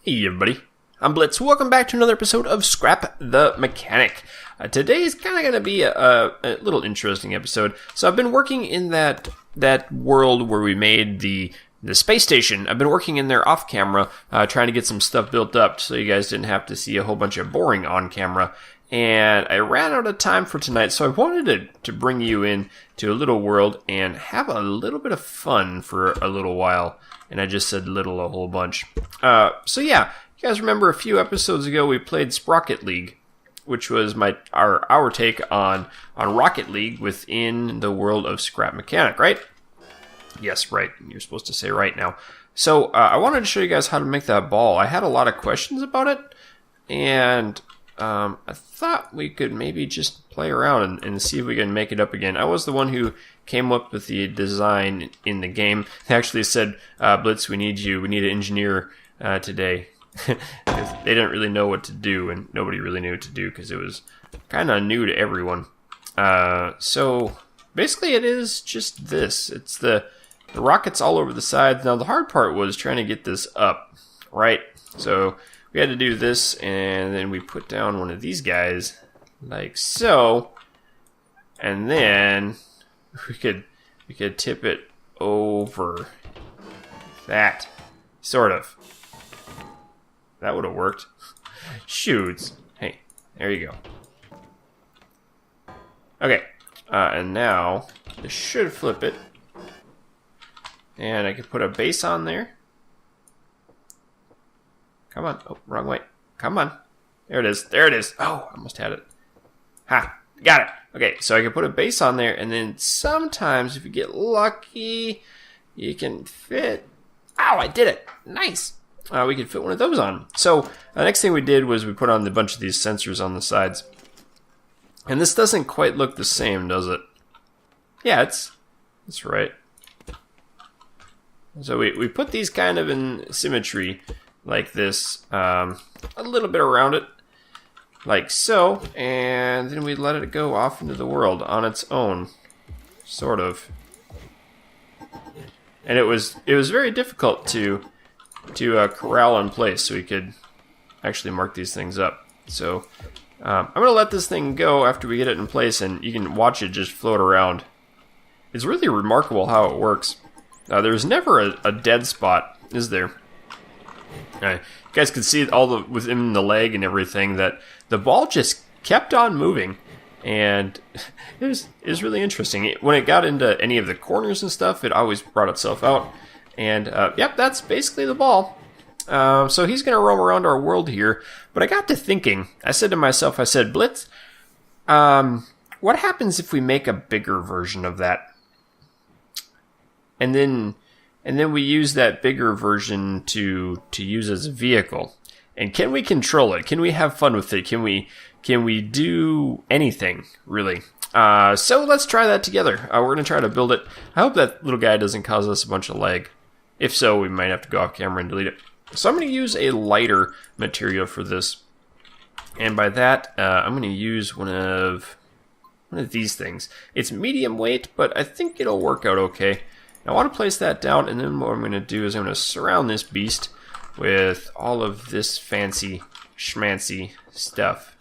Hey everybody, I'm Blitz. Welcome back to another episode of Scrap the Mechanic. Today's kind of going to be a little interesting episode. So I've been working in that world where we made the space station. I've been working in there off camera, trying to get some stuff built up so you guys didn't have to see a whole bunch of boring on camera. And I ran out of time for tonight, so I wanted to bring you in to a little world and have a little bit of fun for a little while. And I just said little a whole bunch. So yeah, you guys remember a few episodes ago we played Sprocket League, which was our take on Rocket League within the world of Scrap Mechanic, right? Yes, right. You're supposed to say right now. So I wanted to show you guys how to make that ball. I had a lot of questions about it, and I thought we could maybe just play around and see if we can make it up again. I was the one who came up with the design in the game. They actually said, Blitz, we need an engineer today. They didn't really know what to do, and nobody really knew what to do because it was kind of new to everyone. So basically it is just this. It's the rockets all over the sides. Now the hard part was trying to get this up, right? So we had to do this, and then we put down one of these guys like so, and then we could tip it over that, sort of. That would have worked. Shoots. Hey, there you go. Okay, and now this should flip it, and I could put a base on there. Come on. Oh, wrong way. Come on. There it is. There it is. Oh, I almost had it. Ha! Got it. Okay, so I can put a base on there, and then sometimes if you get lucky, you can fit... Ow, I did it. Nice. We could fit one of those on. So the next thing we did was we put on a bunch of these sensors on the sides. And this doesn't quite look the same, does it? Yeah, that's right. So we put these kind of in symmetry like this, a little bit around it, like so, and then we let it go off into the world on its own, sort of. And it was very difficult to corral in place so we could actually mark these things up. So I'm going to let this thing go after we get it in place, and you can watch it just float around. It's really remarkable how it works. There's never a dead spot, is there? You guys could see all within the leg and everything that the ball just kept on moving, and it was really interesting. When it got into any of the corners and stuff, it always brought itself out. And yep, that's basically the ball. So he's going to roam around our world here. But I got to thinking. I said to myself, I said, Blitz, what happens if we make a bigger version of that? And then we use that bigger version to use as a vehicle. And can we control it? Can we have fun with it? Can we do anything, really? So let's try that together. We're going to try to build it. I hope that little guy doesn't cause us a bunch of lag. If so, we might have to go off camera and delete it. So I'm going to use a lighter material for this. And by that, I'm going to use one of these things. It's medium weight, but I think it'll work out okay. Now, I want to place that down, and then what I'm going to do is I'm going to surround this beast with all of this fancy schmancy stuff.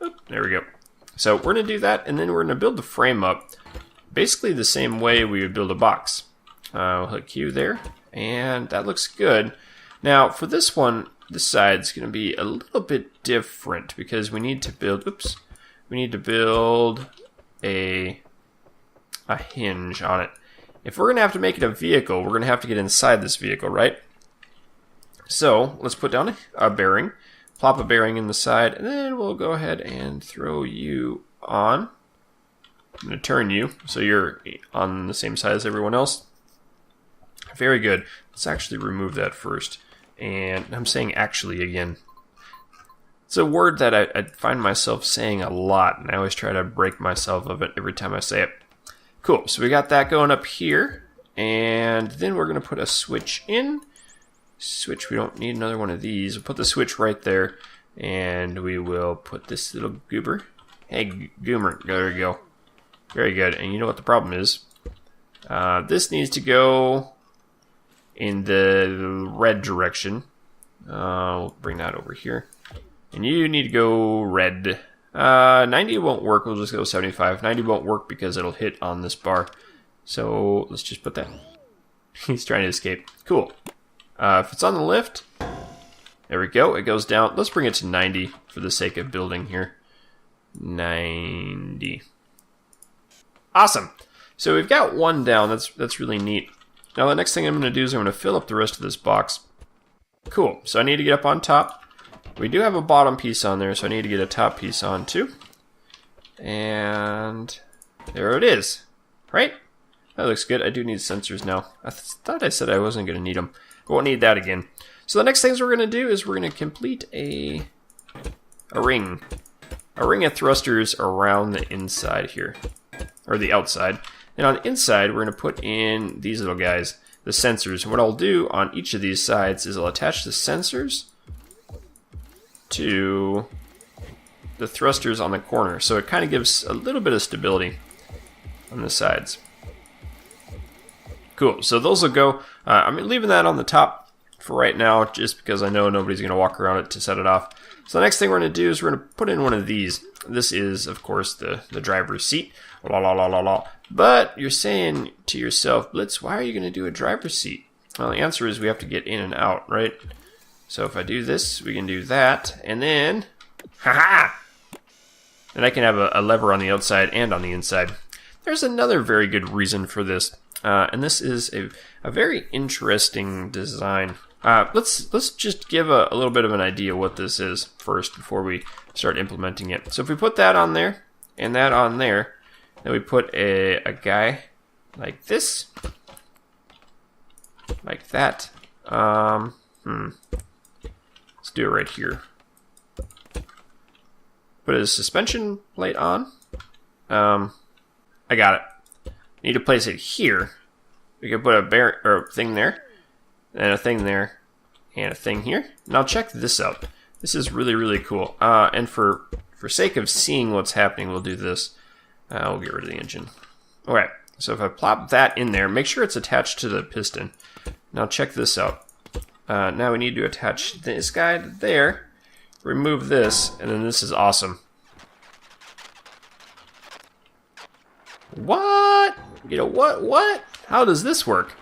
Oop, there we go. So we're going to do that, and then we're going to build the frame up basically the same way we would build a box. We'll hit Q there, and that looks good. Now, for this one, this side's going to be a little bit different because we need to build, a hinge on it. If we're going to have to make it a vehicle, we're going to have to get inside this vehicle, right? So let's put down a bearing, plop a bearing in the side, and then we'll go ahead and throw you on. I'm going to turn you so you're on the same side as everyone else. Very good. Let's actually remove that first. And I'm saying actually again. It's a word that I find myself saying a lot, and I always try to break myself of it every time I say it. Cool, so we got that going up here, and then we're going to put a switch in. Switch, we don't need another one of these. We'll put the switch right there, and we will put this little goober. Hey, goober, there we go. Very good, and you know what the problem is? This needs to go in the red direction. We'll bring that over here. And you need to go red. 90 won't work. We'll just go 75. 90 won't work because it'll hit on this bar. So let's just put that. He's trying to escape. Cool. If it's on the lift, there we go. It goes down. Let's bring it to 90 for the sake of building here. 90. Awesome. So we've got one down. That's really neat. Now the next thing I'm going to do is I'm going to fill up the rest of this box. Cool. So I need to get up on top. We do have a bottom piece on there, so I need to get a top piece on too. And there it is. Right? That looks good. I do need sensors now. I thought I said I wasn't going to need them. I won't need that again. So the next things we're going to do is we're going to complete a ring. A ring of thrusters around the inside here. Or the outside. And on the inside, we're going to put in these little guys, the sensors. And what I'll do on each of these sides is I'll attach the sensors to the thrusters on the corner. So it kind of gives a little bit of stability on the sides. Cool, so those will go. I'm leaving that on the top for right now, just because I know nobody's going to walk around it to set it off. So the next thing we're going to do is we're going to put in one of these. This is, of course, the driver's seat. La la la la la. But you're saying to yourself, Blitz, why are you going to do a driver's seat? Well, the answer is we have to get in and out, right? So if I do this, we can do that, and then, haha! And I can have a lever on the outside and on the inside. There's another very good reason for this, and this is a very interesting design. Let's just give a little bit of an idea what this is first before we start implementing it. So if we put that on there, and that on there, then we put a guy like this, like that. Let's do it right here. Put a suspension plate on. I got it. Need to place it here. We can put a thing there, and a thing there, and a thing here. Now check this out. This is really, really cool. And for sake of seeing what's happening, we'll do this. We'll get rid of the engine. Alright, so if I plop that in there, make sure it's attached to the piston. Now check this out. Now we need to attach this guy to there, remove this, and then this is awesome. What? You know, what? How does this work?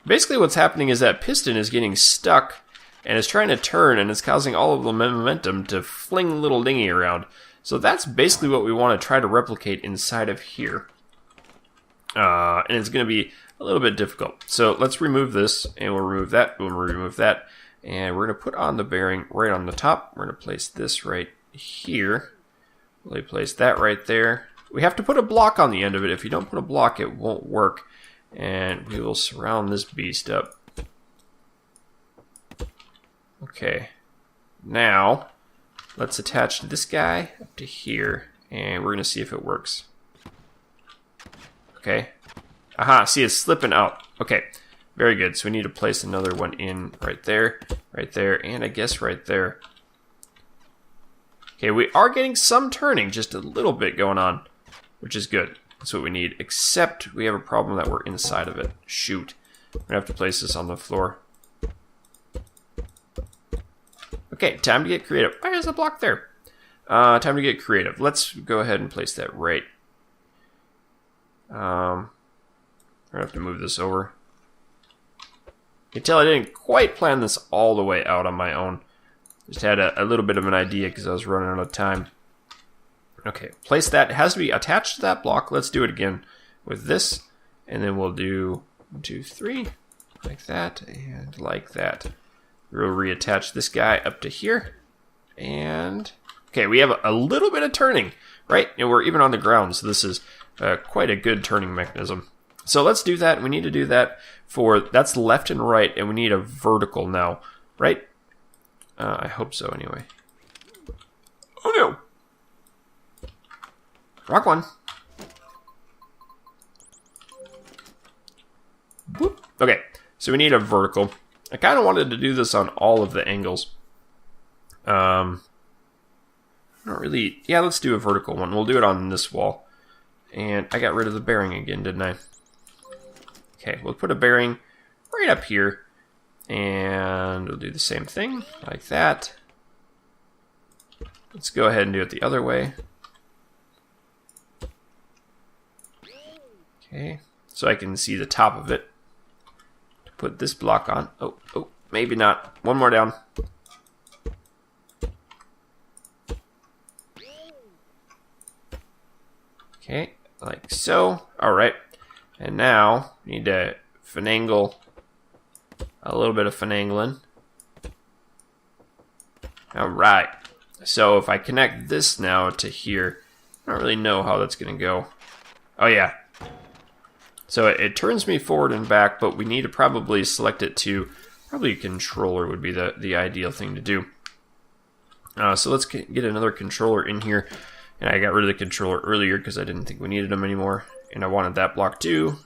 Basically what's happening is that piston is getting stuck and it's trying to turn, and it's causing all of the momentum to fling little dinghy around. So that's basically what we want to try to replicate inside of here. And it's going to be a little bit difficult. So let's remove this, and we'll remove that, we'll remove that, and we're going to put on the bearing right on the top. We're going to place this right here. We'll place that right there. We have to put a block on the end of it. If you don't put a block, it won't work. And we will surround this beast up. Okay. Now, let's attach this guy up to here, and we're going to see if it works. Okay. Aha, see, it's slipping out. Okay, very good. So we need to place another one in right there, and I guess right there. Okay, we are getting some turning, just a little bit going on, which is good. That's what we need, except we have a problem that we're inside of it. Shoot. We're going to have to place this on the floor. Okay, time to get creative. Why is a block there? Time to get creative. Let's go ahead and place that right. I'm going to have to move this over. You can tell I didn't quite plan this all the way out on my own. Just had a little bit of an idea because I was running out of time. Okay, place that. It has to be attached to that block. Let's do it again with this. And then we'll do 1, 2, 3. Like that and like that. We'll reattach this guy up to here. And okay, we have a little bit of turning, right? And we're even on the ground, so this is quite a good turning mechanism. So let's do that. We need to do that for, that's left and right, and we need a vertical now, right? I hope so anyway. Oh no! Rock one. Whoop. Okay, so we need a vertical. I kind of wanted to do this on all of the angles. Not really. Yeah, let's do a vertical one. We'll do it on this wall. And I got rid of the bearing again, didn't I? Okay, we'll put a bearing right up here. And we'll do the same thing, like that. Let's go ahead and do it the other way. Okay, so I can see the top of it. Put this block on. Oh, maybe not. One more down. Okay, like so. All right, and now we need to finagle a little bit of finagling. All right, so if I connect this now to here, I don't really know how that's going to go. Oh yeah. So it turns me forward and back, but we need to probably select it to, probably a controller would be the ideal thing to do. So let's get another controller in here. And I got rid of the controller earlier because I didn't think we needed them anymore. And I wanted that block too.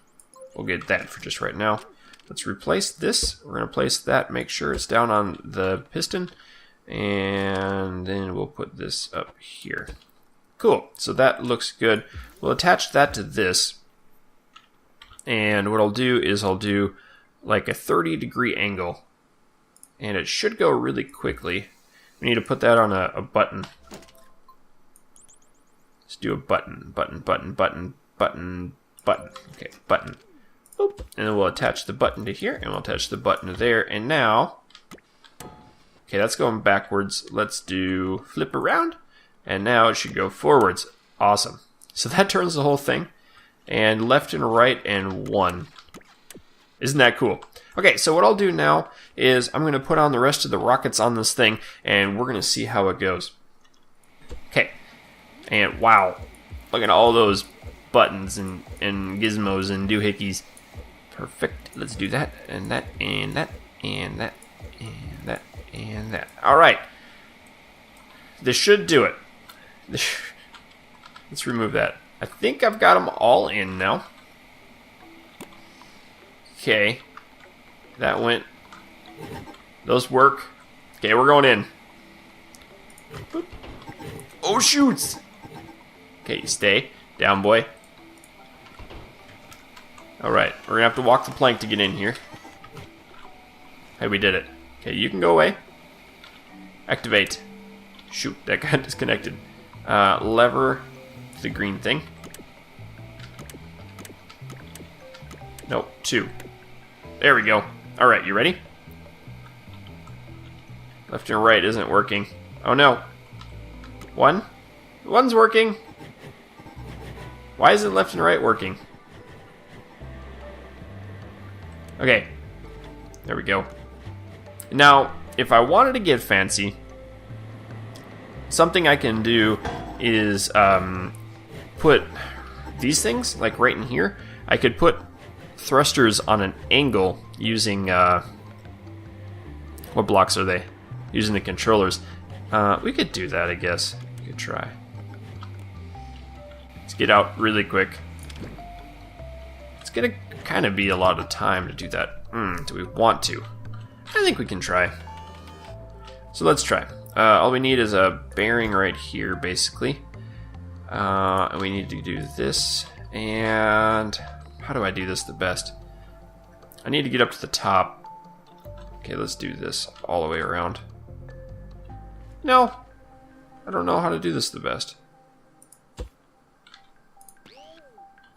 We'll get that for just right now. Let's replace this. We're going to place that, make sure it's down on the piston. And then we'll put this up here. Cool, so that looks good. We'll attach that to this. And what I'll do is I'll do like a 30-degree angle. And it should go really quickly. We need to put that on a button. Let's do a button. Okay, button. Boop. And then we'll attach the button to here, and we'll attach the button to there. And now, okay, that's going backwards. Let's do flip around. And now it should go forwards. Awesome. So that turns the whole thing. And left and right and one. Isn't that cool? Okay, so what I'll do now is I'm going to put on the rest of the rockets on this thing, and we're going to see how it goes. Okay, and wow, look at all those buttons and gizmos and doohickeys. Perfect. Let's do that, and that, and that, and that, and that, and that. All right. This should do it. Let's remove that. I think I've got them all in now. Okay. That went. Those work. Okay, we're going in. Boop. Oh, shoots! Okay, stay. Down, boy. Alright, we're gonna have to walk the plank to get in here. Hey, we did it. Okay, you can go away. Activate. Shoot, that got disconnected. Lever the green thing. Nope, 2. There we go. Alright, you ready? Left and right isn't working. Oh no. 1? 1's working. Why isn't left and right working? Okay. There we go. Now, if I wanted to get fancy, something I can do is put these things, like right in here. I could put thrusters on an angle using, what blocks are they? Using the controllers. We could do that, I guess. We could try. Let's get out really quick. It's gonna kind of be a lot of time to do that. Do we want to? I think we can try. So let's try. All we need is a bearing right here, basically. And we need to do this. And how do I do this the best? I need to get up to the top. Okay, let's do this all the way around. No, I don't know how to do this the best.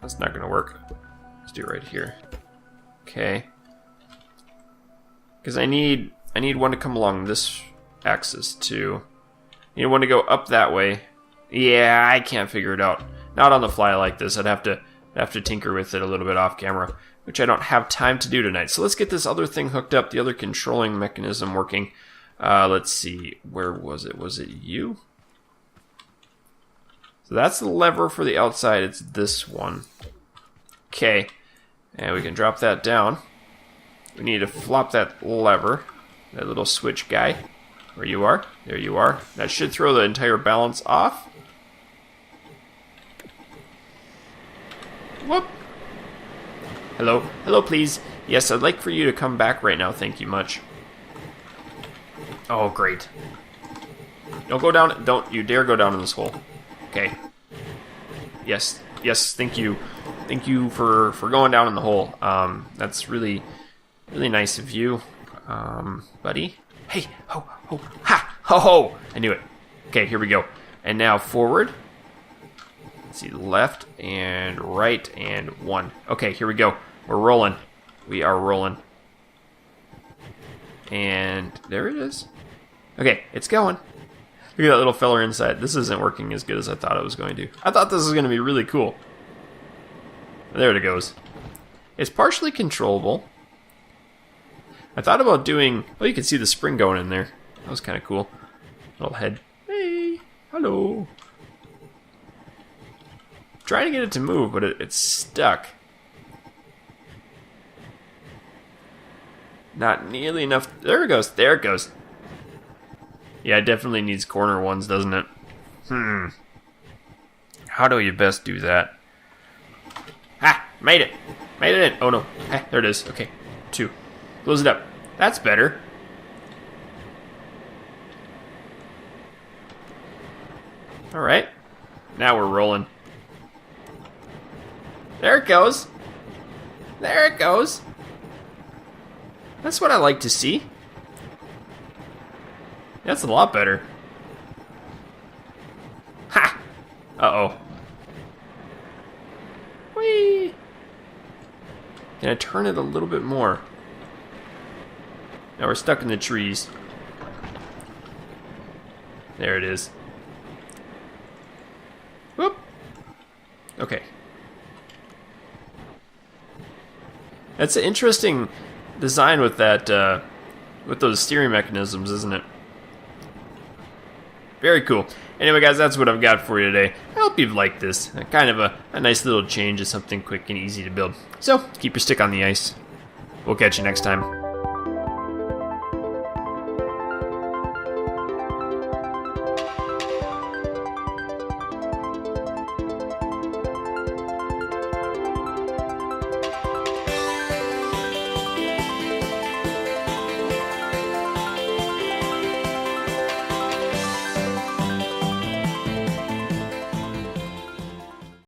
That's not gonna work. Let's do it right here. Okay. Because I need one to come along this axis too. I need one to go up that way. Yeah, I can't figure it out. Not on the fly like this. I'd have to tinker with it a little bit off camera, which I don't have time to do tonight. So let's get this other thing hooked up, the other controlling mechanism working. Let's see, where was it? Was it you? So that's the lever for the outside. It's this one. Okay, and we can drop that down. We need to flop that lever, that little switch guy. Where you are? There you are. That should throw the entire balance off. Whoop. Hello. Hello, please. Yes, I'd like for you to come back right now. Thank you much. Oh, great. Don't go down. Don't you dare go down in this hole. Okay. Yes. Yes, thank you. Thank Thank you for going down in the hole. That's really nice of you, buddy. Hey, ho, ho, ha, ho, ho. I knew it. Okay, here we go. And now forward. Let's see, left and right and 1. Okay, here we go. We're rolling. We are rolling. And there it is. Okay, it's going. Look at that little feller inside. This isn't working as good as I thought it was going to. I thought this was going to be really cool. There it goes. It's partially controllable. I thought about doing... Well, you can see the spring going in there. That was kind of cool. Little head. Hey, hello. Trying to get it to move, but it's stuck. Not nearly enough. There it goes. There it goes. Yeah, it definitely needs corner ones, doesn't it? How do you best do that? Ah, made it. Made it in. Oh, no. Ah, there it is. Okay, 2. Close it up. That's better. All right. Now we're rolling. There it goes. There it goes. That's what I like to see. That's a lot better. Ha! Uh-oh. Whee! Can I turn it a little bit more? Now we're stuck in the trees. There it is. Whoop! Okay. That's an interesting design with that, with those steering mechanisms, isn't it? Very cool. Anyway, guys, that's what I've got for you today. I hope you've liked this. Kind of a nice little change of something quick and easy to build. So, keep your stick on the ice. We'll catch you next time.